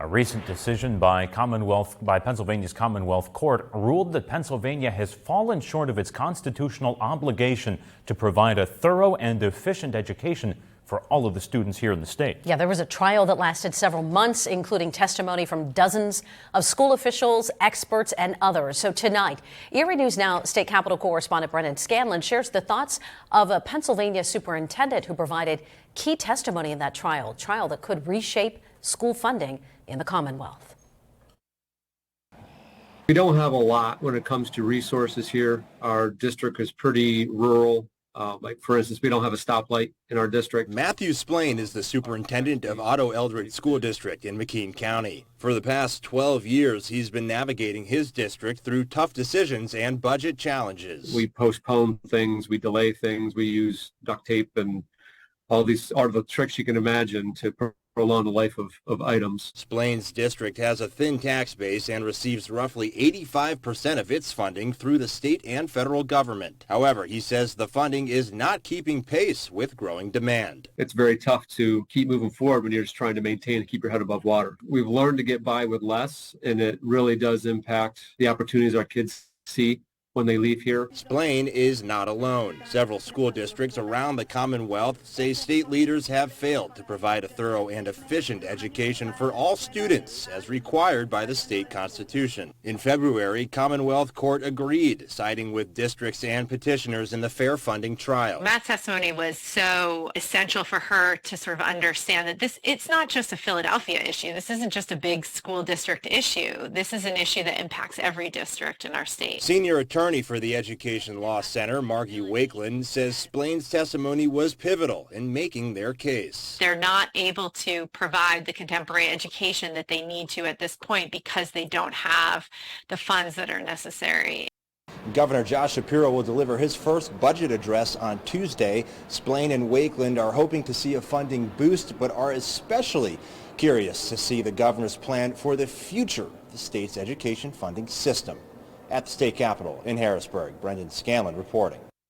A recent decision by Pennsylvania's Commonwealth Court ruled that Pennsylvania has fallen short of its constitutional obligation to provide a thorough and efficient education for all of the students here in the state. Yeah, there was a trial that lasted several months, including testimony from dozens of school officials, experts, and others. So tonight, Erie News Now state capitol correspondent Brendan Scanlon shares the thoughts of a Pennsylvania superintendent who provided key testimony in that trial that could reshape school funding in the Commonwealth. We don't have a lot when it comes to resources here. Our district is pretty rural. Like, for instance, we don't have a stoplight in our district. Matthew Splain is the superintendent of Otto Eldredge School District in McKean County. For the past 12 years, he's been navigating his district through tough decisions and budget challenges. We postpone things, we delay things, we use duct tape and all the tricks you can imagine to prolong the life of items. Splain's district has a thin tax base and receives roughly 85% of its funding through the state and federal government. However, he says the funding is not keeping pace with growing demand. It's very tough to keep moving forward when you're just trying to maintain and keep your head above water. We've learned to get by with less, and it really does impact the opportunities our kids see when they leave here. Splain is not alone. Several school districts around the Commonwealth say state leaders have failed to provide a thorough and efficient education for all students as required by the state constitution. In February, Commonwealth Court agreed, siding with districts and petitioners in the fair funding trial. Matt's testimony was so essential for her to sort of understand that it's not just a Philadelphia issue. This isn't just a big school district issue. This is an issue that impacts every district in our state. Senior attorney for the Education Law Center, Margie Wakeland, says Splain's testimony was pivotal in making their case. They're not able to provide the contemporary education that they need to at this point because they don't have the funds that are necessary. Governor Josh Shapiro will deliver his first budget address on Tuesday. Splain and Wakeland are hoping to see a funding boost, but are especially curious to see the governor's plan for the future of the state's education funding system. At the state capitol in Harrisburg, Brendan Scanlon reporting.